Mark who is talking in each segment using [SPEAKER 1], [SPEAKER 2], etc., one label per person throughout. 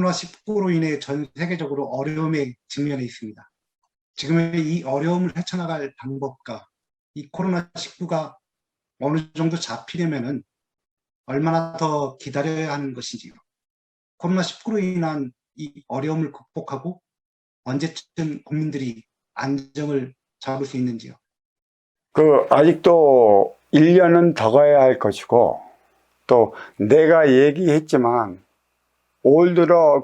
[SPEAKER 1] 코로나19로 인해 전 세계적으로 어려움에 직면해 있습니다. 지금의 이 어려움을 헤쳐나갈 방법과 이 코로나19가 어느 정도 잡히려면은 얼마나 더 기다려야 하는 것인지요. 코로나19로 인한 이 어려움을 극복하고 언제쯤 국민들이 안정을 잡을 수 있는지요.
[SPEAKER 2] 아직도 1년은 더 가야 할 것이고, 또 내가 얘기했지만 올 들어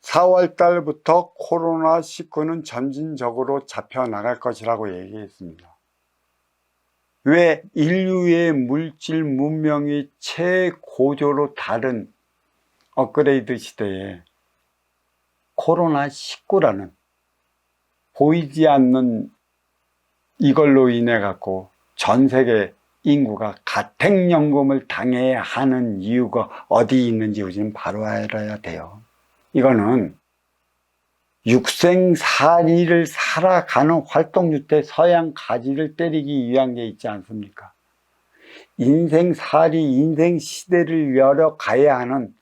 [SPEAKER 2] 4월 달부터 코로나19는 점진적으로 잡혀나갈 것이라고 얘기했습니다. 왜 인류의 물질 문명이 최고조로 다른 업그레이드 시대에 코로나19라는 보이지 않는 이걸로 인해 갖고 전 세계 인구가 가택연금을 당해야 하는 이유가 어디 있는지 우리는 바로 알아야 돼요. 이거는 육생살이를 살아가는 활동주 때 서양 가지를 때리기 위한 게 있지 않습니까? 인생살이, 인생시대를 열어가야 하는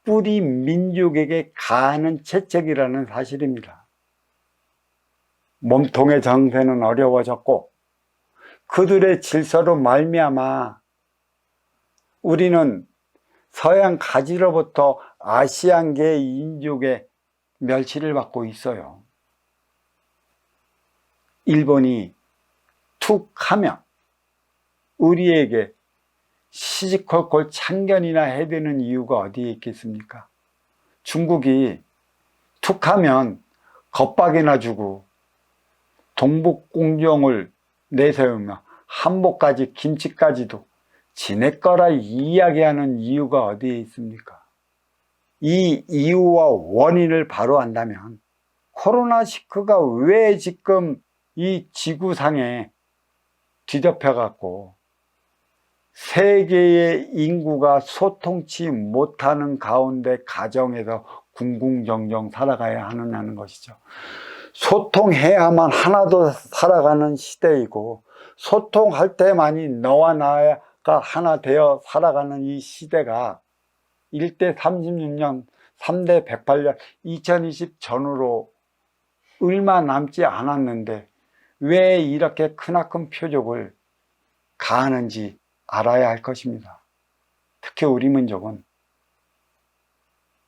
[SPEAKER 2] 뿌리 민족에게 가하는 채찍이라는 사실입니다. 몸통의 정세는 어려워졌고 그들의 질서로 말미암아 우리는 서양 가지로부터 아시안계 인족의 멸시를 받고 있어요. 일본이 툭 하면 우리에게 시시콜콜 참견이나 해대는 이유가 어디에 있겠습니까? 중국이 툭 하면 겁박이나 주고 동북공정을 내세우며 한복까지 김치까지도 지네 거라 이야기하는 이유가 어디에 있습니까? 이 이유와 원인을 바로 안다면 코로나19가 왜 지금 이 지구상에 뒤덮여 갖고 세계의 인구가 소통치 못하는 가운데 가정에서 궁궁정정 살아가야 하느냐는 것이죠. 소통해야만 하나도 살아가는 시대이고 소통할 때만이 너와 나가 하나 되어 살아가는 이 시대가 1대 36년, 3대 108년, 2020 전후로 얼마 남지 않았는데 왜 이렇게 크나큰 표적을 가하는지 알아야 할 것입니다. 특히 우리 민족은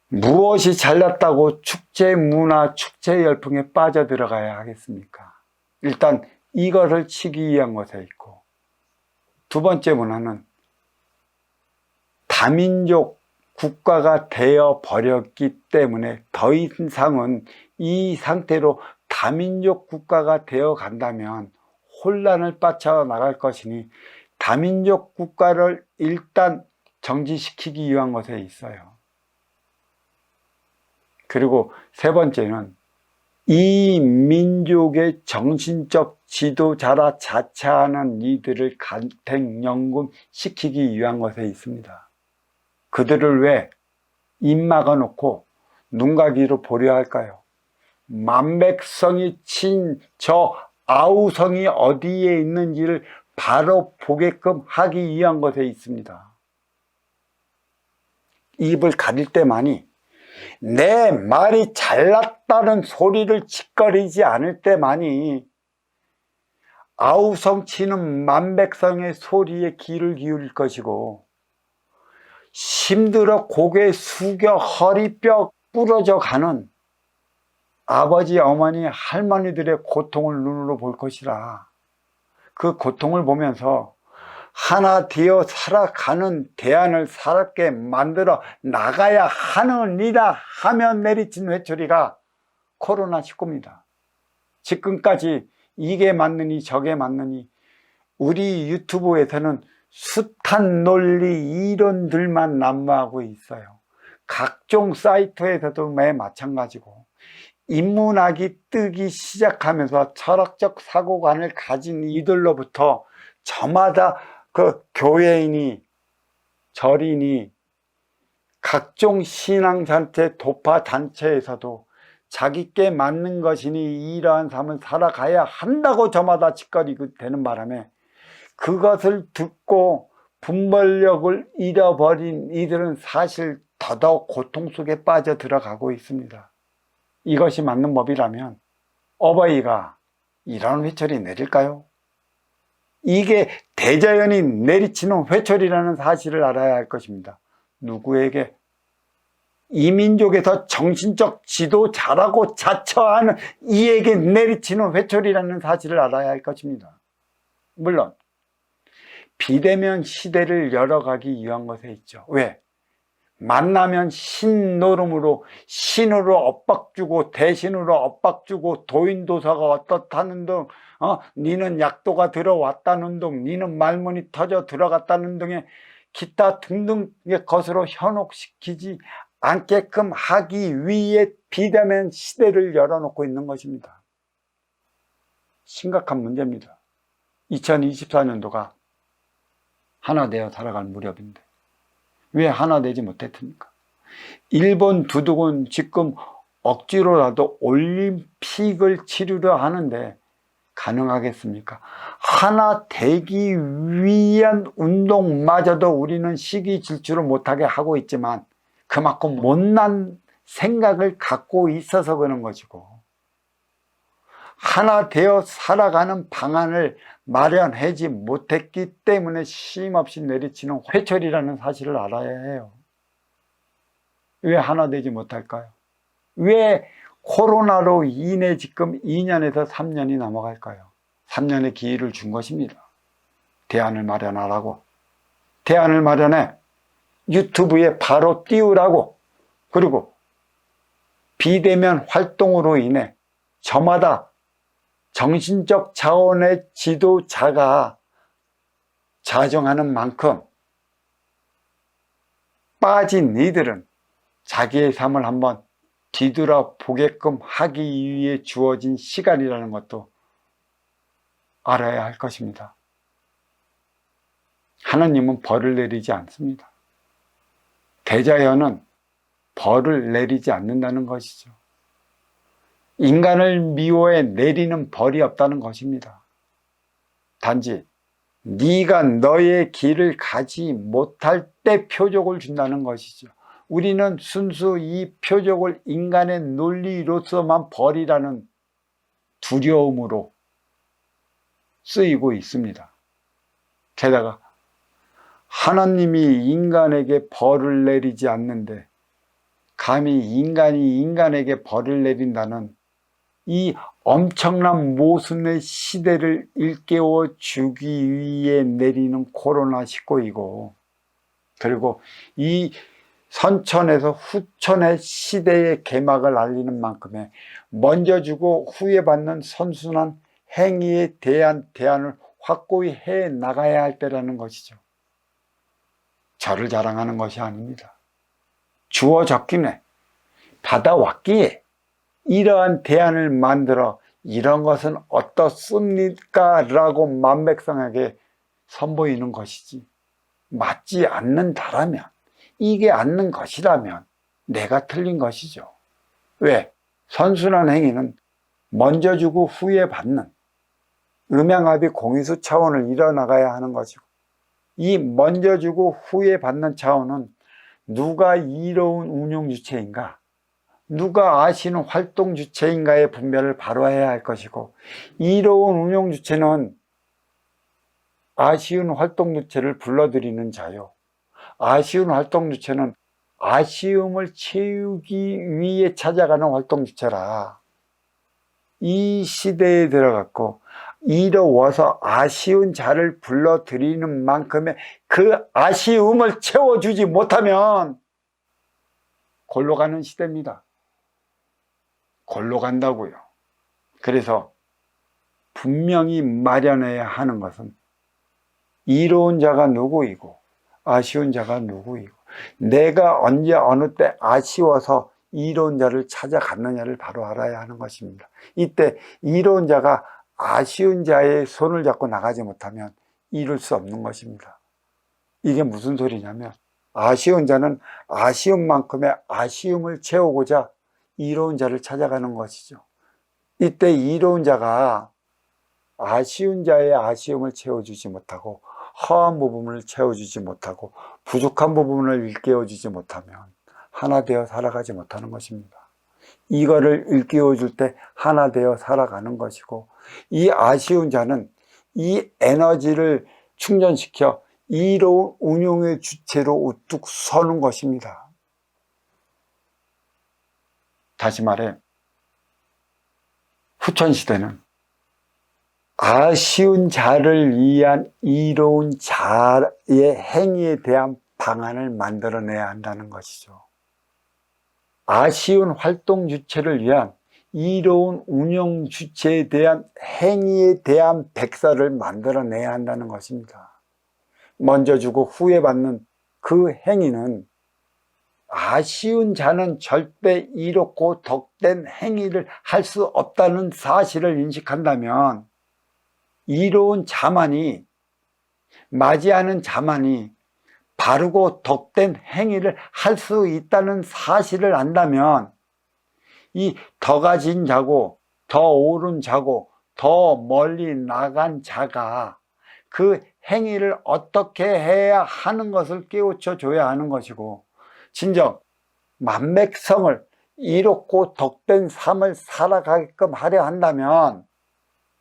[SPEAKER 2] 무엇이 잘났다고 축제 문화, 축제 열풍에 빠져들어가야 하겠습니까? 일단 이것을 치기 위한 것에 있고, 두 번째 문화는 다민족 국가가 되어 버렸기 때문에 더 이상은 이 상태로 다민족 국가가 되어 간다면 혼란을 빠져나갈 것이니 다민족 국가를 일단 정지시키기 위한 것에 있어요. 그리고 세 번째는 이 민족의 정신적 지도자라 자처하는 이들을 가택연금 시키기 위한 것에 있습니다. 그들을 왜 입 막아놓고 눈가기로 보려 할까요? 만백성이 친 저 아우성이 어디에 있는지를 바로 보게끔 하기 위한 것에 있습니다. 입을 가릴 때만이 내 말이 잘났다는 소리를 짓거리지 않을 때만이 아우성 치는 만백성의 소리에 귀를 기울일 것이고 힘들어 고개 숙여 허리뼈 부러져 가는 아버지, 어머니, 할머니들의 고통을 눈으로 볼 것이라. 그 고통을 보면서 하나 되어 살아가는 대안을 살게 만들어 나가야 하느니라 하며 내리친 회초리가 코로나19입니다. 지금까지 이게 맞느니 저게 맞느니 우리 유튜브에서는 숱한 논리 이론들만 난무하고 있어요. 각종 사이트에서도 매 마찬가지고 인문학이 뜨기 시작하면서 철학적 사고관을 가진 이들로부터 저마다 교회인이 절인이 각종 신앙단체 도파단체에서도 자기께 맞는 것이니 이러한 삶을 살아가야 한다고 저마다 짓거리고 되는 바람에 그것을 듣고 분별력을 잃어버린 이들은 사실 더더욱 고통 속에 빠져 들어가고 있습니다. 이것이 맞는 법이라면 어버이가 이런 회초리 내릴까요? 이게 대자연이 내리치는 회초리라는 사실을 알아야 할 것입니다. 누구에게? 이민족에서 정신적 지도자라고 자처하는 이에게 내리치는 회초리라는 사실을 알아야 할 것입니다. 물론 비대면 시대를 열어가기 위한 것에 있죠. 왜? 만나면 신노름으로 신으로 엇박주고 대신으로 엇박주고 도인도사가 어떻다는 등 니는 약도가 들어왔다는 등 니는 말문이 터져 들어갔다는 등의 기타 등등의 것으로 현혹시키지 않게끔 하기 위해 비대면 시대를 열어놓고 있는 것입니다. 심각한 문제입니다. 2024년도가 하나 되어 살아갈 무렵인데 왜 하나 되지 못했습니까? 일본 두둑은 지금 억지로라도 올림픽을 치르려 하는데 가능하겠습니까? 하나 되기 위한 운동마저도 우리는 시기 질주를 못하게 하고 있지만 그만큼 못난 생각을 갖고 있어서 그런 것이고, 하나 되어 살아가는 방안을 마련하지 못했기 때문에 쉼없이 내리치는 회초리라는 사실을 알아야 해요. 왜 하나 되지 못할까요? 왜 코로나로 인해 지금 2년에서 3년이 넘어갈까요? 3년의 기회를 준 것입니다. 대안을 마련하라고. 대안을 마련해 유튜브에 바로 띄우라고. 그리고 비대면 활동으로 인해 저마다 정신적 차원의 지도자가 자정하는 만큼 빠진 이들은 자기의 삶을 한번 뒤돌아보게끔 하기 위해 주어진 시간이라는 것도 알아야 할 것입니다. 하나님은 벌을 내리지 않습니다. 대자연은 벌을 내리지 않는다는 것이죠. 인간을 미워해 내리는 벌이 없다는 것입니다. 단지 네가 너의 길을 가지 못할 때 표적을 준다는 것이죠. 우리는 순수 이 표적을 인간의 논리로서만 벌이라는 두려움으로 쓰이고 있습니다. 게다가 하나님이 인간에게 벌을 내리지 않는데 감히 인간이 인간에게 벌을 내린다는 이 엄청난 모순의 시대를 일깨워 주기 위해 내리는 코로나19이고, 그리고 이 선천에서 후천의 시대의 개막을 알리는 만큼의 먼저 주고 후에 받는 선순환 행위에 대한 대안을 확고히 해 나가야 할 때라는 것이죠. 저를 자랑하는 것이 아닙니다. 주어졌기에 받아왔기에 이러한 대안을 만들어 이런 것은 어떻습니까? 라고 만백성에게 선보이는 것이지, 맞지 않는다라면, 이게 않는 것이라면 내가 틀린 것이죠. 왜? 선순환 행위는 먼저 주고 후에 받는 음양합의 공의수 차원을 이뤄나가야 하는 것이고, 이 먼저 주고 후에 받는 차원은 누가 이로운 운영 주체인가, 누가 아시는 활동 주체인가의 분별을 바로 해야 할 것이고, 이로운 운영 주체는 아쉬운 활동 주체를 불러들이는 자요, 아쉬운 활동 주체는 아쉬움을 채우기 위해 찾아가는 활동 주체라. 이 시대에 들어갔고 이뤄워서 아쉬운 자를 불러들이는 만큼의 그 아쉬움을 채워주지 못하면 골로 가는 시대입니다. 골로 간다고요. 그래서 분명히 마련해야 하는 것은 이로운 자가 누구이고 아쉬운 자가 누구이고, 내가 언제 어느 때 아쉬워서 이로운 자를 찾아갔느냐를 바로 알아야 하는 것입니다. 이때 이로운 자가 아쉬운 자의 손을 잡고 나가지 못하면 이룰 수 없는 것입니다. 이게 무슨 소리냐면, 아쉬운 자는 아쉬운 만큼의 아쉬움을 채우고자 이로운 자를 찾아가는 것이죠. 이때 이로운 자가 아쉬운 자의 아쉬움을 채워주지 못하고 허한 부분을 채워주지 못하고 부족한 부분을 일깨워주지 못하면 하나 되어 살아가지 못하는 것입니다. 이거를 일깨워 줄 때 하나 되어 살아가는 것이고, 이 아쉬운 자는 이 에너지를 충전시켜 이로운 운용의 주체로 우뚝 서는 것입니다. 다시 말해, 후천시대는 아쉬운 자를 위한 이로운 자의 행위에 대한 방안을 만들어내야 한다는 것이죠. 아쉬운 활동 주체를 위한 이로운 운영 주체에 대한 행위에 대한 백서를 만들어내야 한다는 것입니다. 먼저 주고 후에 받는 그 행위는, 아쉬운 자는 절대 이롭고 덕된 행위를 할 수 없다는 사실을 인식한다면, 이로운 자만이, 맞이하는 자만이 바르고 덕된 행위를 할 수 있다는 사실을 안다면, 이 더 가진 자고 더 옳은 자고 더 멀리 나간 자가 그 행위를 어떻게 해야 하는 것을 깨우쳐 줘야 하는 것이고, 진정 만백성을 이롭고 덕된 삶을 살아가게끔 하려 한다면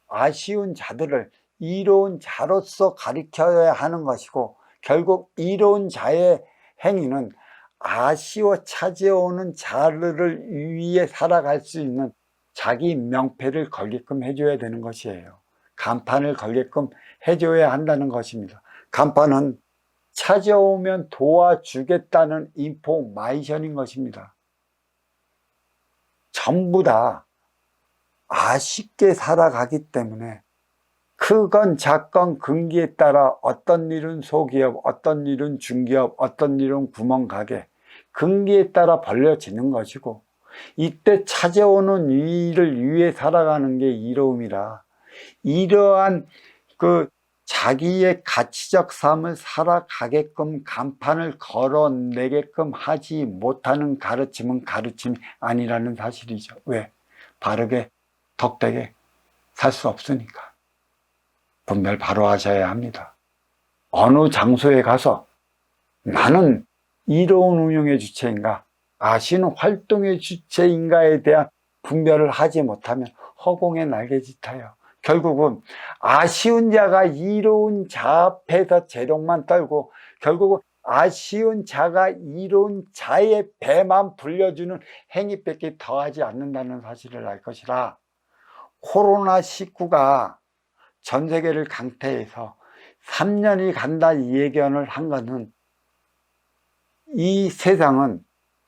[SPEAKER 2] 아쉬운 자들을 이로운 자로서 가르쳐야 하는 것이고, 결국 이로운 자의 행위는 아쉬워 찾아오는 자들을 위해 살아갈 수 있는 자기 명패를 걸게끔 해줘야 되는 것이에요. 간판을 걸게끔 해줘야 한다는 것입니다. 간판은 찾아오면 도와주겠다는 인포메이션인 것입니다. 전부 다 아쉽게 살아가기 때문에 크건 작건 근기에 따라, 어떤 일은 소기업, 어떤 일은 중기업, 어떤 일은 구멍가게, 근기에 따라 벌려지는 것이고, 이때 찾아오는 일을 위해 살아가는 게 이로움이라, 이러한 그 자기의 가치적 삶을 살아가게끔 간판을 걸어내게끔 하지 못하는 가르침은 가르침이 아니라는 사실이죠. 왜? 바르게 덕되게 살 수 없으니까. 분별 바로 하셔야 합니다. 어느 장소에 가서 나는 이로운 운영의 주체인가, 아쉬운 활동의 주체인가에 대한 분별을 하지 못하면 허공에 날개짓하여 결국은 아쉬운 자가 이로운 자 앞에서 재롱만 떨고, 결국은 아쉬운 자가 이로운 자의 배만 불려주는 행위밖에 더하지 않는다는 사실을 알 것이라, 코로나19가 전 세계를 강타해서 3년이 간다 이 예견을 한 것은, 이 세상은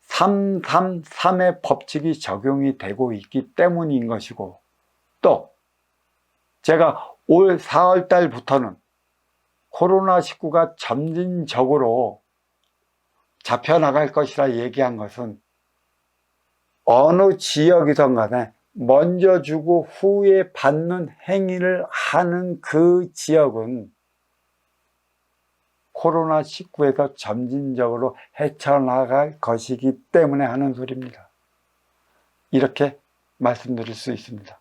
[SPEAKER 2] 333의 법칙이 적용이 되고 있기 때문인 것이고, 또 제가 올 4월 달부터는 코로나19가 점진적으로 잡혀나갈 것이라 얘기한 것은, 어느 지역이든 간에 먼저 주고 후에 받는 행위를 하는 그 지역은 코로나19에서 점진적으로 헤쳐나갈 것이기 때문에 하는 소리입니다. 이렇게 말씀드릴 수 있습니다.